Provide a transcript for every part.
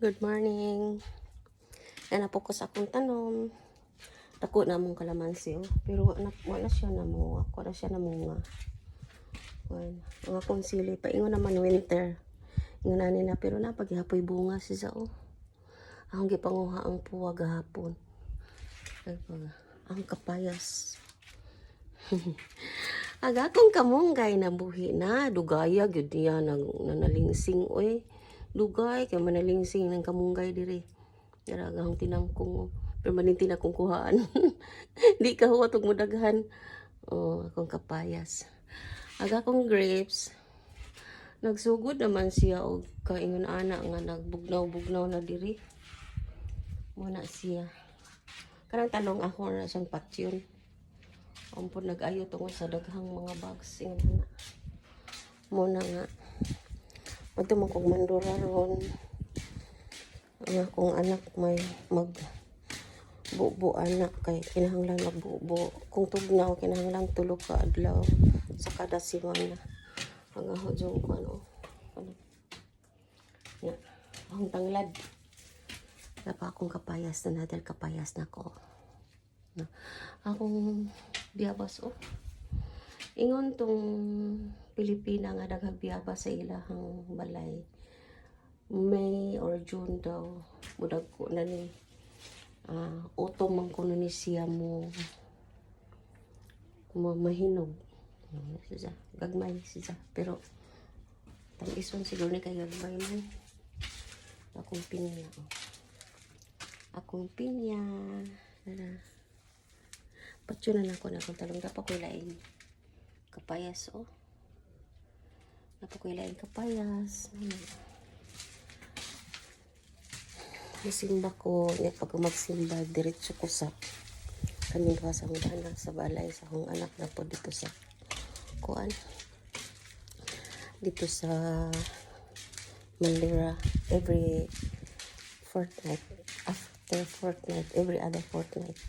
Good morning. Yan na po ko sa akong tanom. Dako na mong kalamansi, oh. Pero wala siya na mo. Ako na siya na mga. Ang akong sili. Paingon naman winter. Ingon na nila. Pero napaghapoy bunga siya, oh. Ang gipanguha ang puwag hapon. Ang kapayas. Aga akong kamunggay na buhi na. Dugaya, gyud niya. Nanalingsing, oy. Dugay, kaya manalingsing ng kamunggay diri. Naragahang tinangkong, permanente na kong kuhaan. Di ka huwag mo daghan. Oh, akong kapayas. Aga akong grapes. Nagsugod naman siya o kaingon ana nga nagbugnaw-bugnaw na diri. Muna siya. Karang talong ako na siyang patyon. Ampun nag-ayo tungkol sa daghang mga bags. Ingon na. Muna nga. Ito mo kong mandura ron. Ang akong anak may magbubo anak kay kinahanglan magbubo. Kung tugnaw kinahanglan tulo ka adlaw sa kada semana. Ang ahod yung ano. Ya, ang tanglad. Napa akong kapayas na nadal kapayas na ko. Akong biyabas oh. Ingon tong Pilipina nga daghang biyabas sa ilahang balay. May or June daw budag ko na ni autumn man kuno ni siya mo mahinog siya gagmay siya pero tag-ison siguro ni kay gagmay man akong pinya patyo na ako na kung talong dapat ko ilaing kapayas oh dapat ko ilaing kapayas Masimba ko, niya pag magsimba, diretso ko sa kaning sa anak sa balay, sa akong anak na po dito sa kuan. Dito sa Manlira, every fortnight, after fortnight, every other fortnight.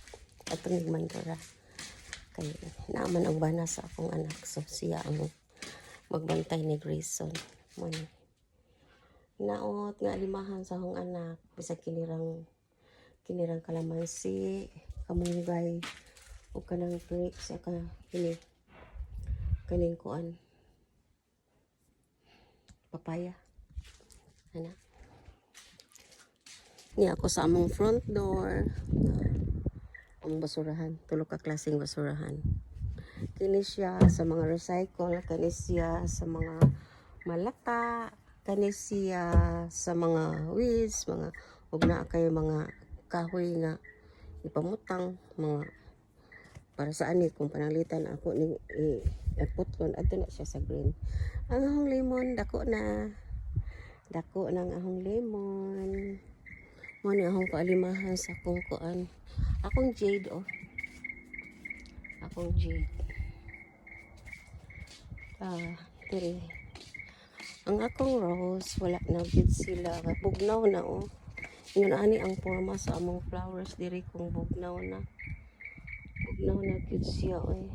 At Manlira. Kaya naaman ang bana sa akong anak. So siya ang magbantay ni Grayson. Naot nga limahan sa akong anak bisag kinirang kalamansi kamunggay o kanang grapes sa kaning kuan papaya ana ni ako sa among front door ang basurahan tulo ka klaseng basurahan kini siya sa mga recycle kini siya sa mga malata kani siya sa mga weeds, mga ug na kay mga kahoy nga ipamutang mga para sa ani kung pananglitan ako ni iputlon adto na siya sa green. Ang ahong lemon dako ng ahong lemon. Mo ni ahong paalimahan sa akong kuan. Akong jade oh. Akong jade. Tiri. Ang akong rose, wala na gid sila. Bugnaw na oh. Yun ani ang forma sa among flowers diri kung bugnaw na. Bugnaw na gid siya oy.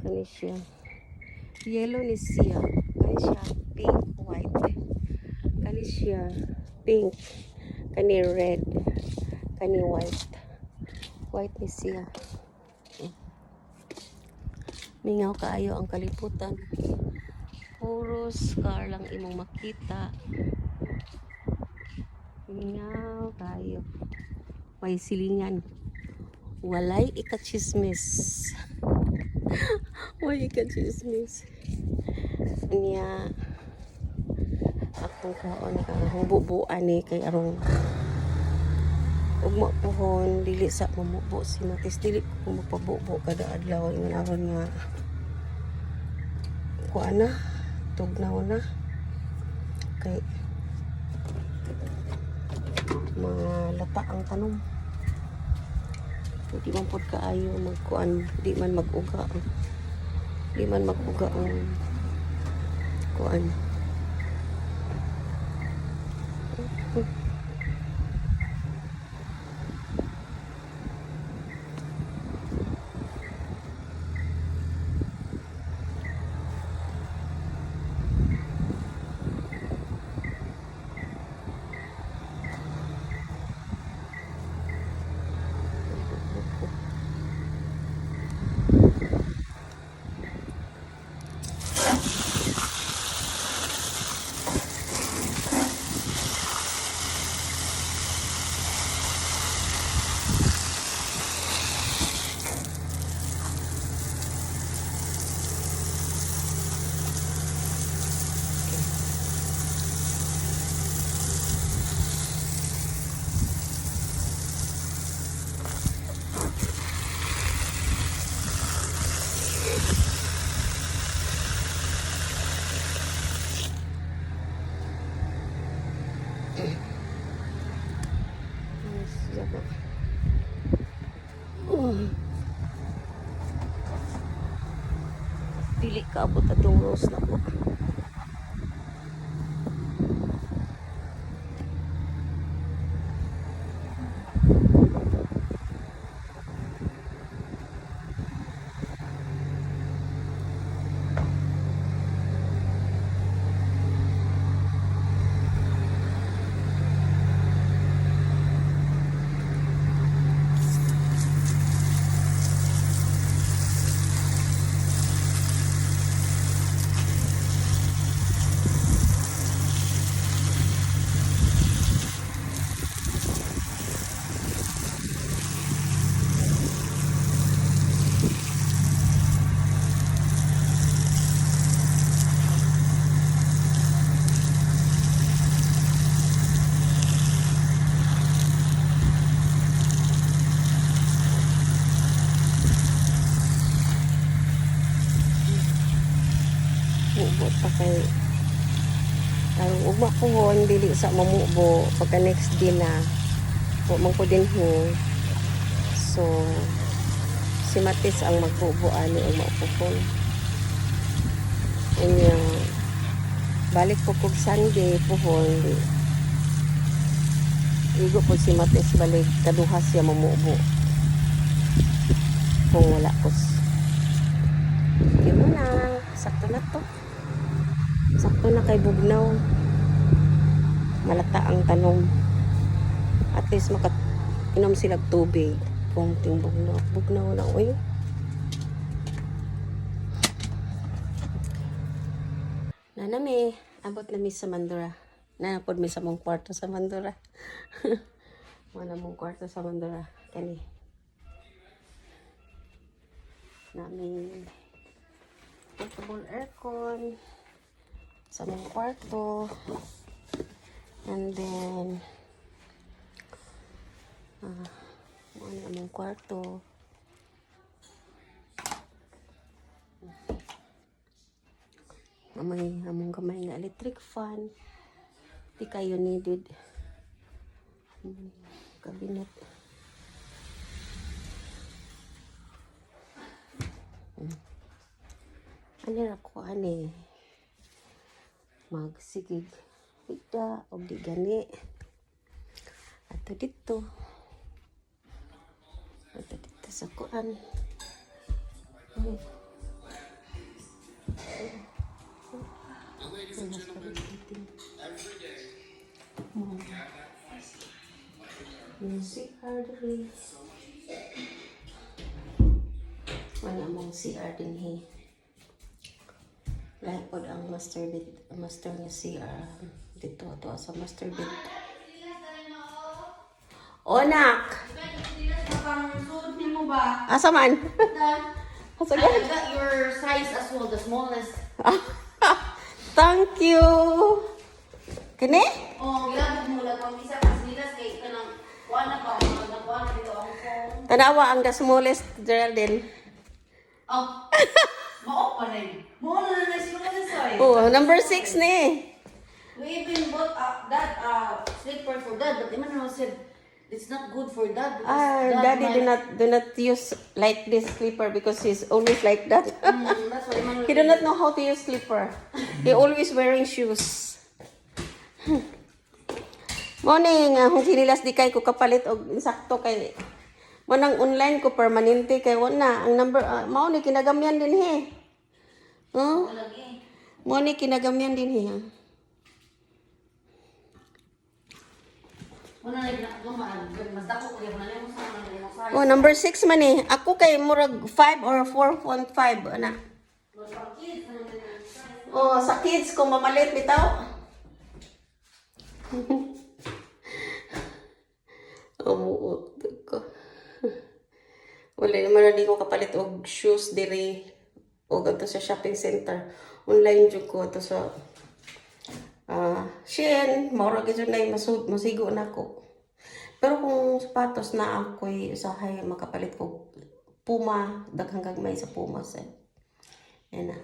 Kani siya. Yellow ni siya. Kani siya pink white. Kani siya pink. Kani red. Kani white. White ni siya. Mingaw kaayo ang kaliputan. Puro scar lang imong makita. Mingaw tayo. May silingan. Walay ikachismis. Walay ikachismis. Niya akong kaon akong bubuan ni kay arong ugma pohon dili sa mamubo sinatis dili ko mapabubo kada adlaw ingon aron nga kuan na tugnaw na kay mga lata ang tanom di man pod kaayo magkuan di man maguga ang kuan Dili kaabot atong rose na po. Mubo pa kay tarong ugma ko hon dili sa mamubo pagka next day na po man ko din ho. So si Matis ang magbubo ani ang maupupon. Inya balik po kog Sunday pohon di. Igo po si Matis balik kaduha siya mamubo. Kung wala ko. Yun mo na. Sakto na to. Sakto na kay bugnaw. Malata ang tanom. At least inom sila tubig. Konting bugnaw. Bugnaw na uy. Nanami. Abot na mi sa Mandura. Nanapod mi sa mong kwarto sa Mandura. Wala mong kwarto sa Mandura. Kani. Namin portable aircon sa mong kwarto, and then ano among kwarto, among gamay nga electric fan, di kayo needed. Cabinet. Ano ako ani magsigig higda o di gani ato dito sa kuan. Music hardly wala mong CR din he. Like pod ang master nga CR dito to sa master bed. Onak. Asa man? Asa I got your size as well, the smallest. Thank you. Kini? Oh, gilabog mo lang kung isa kasi nila kay kanang kuha na pa, nagkuha na dito ang phone. Tanawa ang the smallest Geraldine. Oh, mao pa rin. Mo na na smallest size. Oh, number 6 ni. We even bought that slipper for dad, but Emmanuel said it's not good for dad because Daddy do not use like this slipper because he's always like that. That's what Emmanuel He do not know how to use slipper. He always wearing shoes. Morning, ang sinilas di kay ko kapalit og insakto kay mo nang online ko permanente kay wala ang number mao ni kinagamyan din he. Oh? lagi. Mo ni kinagamyan din he. Muna na mas dako ko yung nalang sa size. Oh, number 6 man eh. Ako kay murag 5 or 4.5 ana. Mas pang kids na yung size. Oh, sa kids kung mamalit bitaw. Umuot ko. Wala naman na di ko kapalit og shoes diri og ato sa shopping center. Online jud ko ato sa Shein, maura gyud na masigo na ko. Pero kung sapatos na ako'y usahay makapalit ko Puma, daghang gagmay sa Puma sa. Yan na.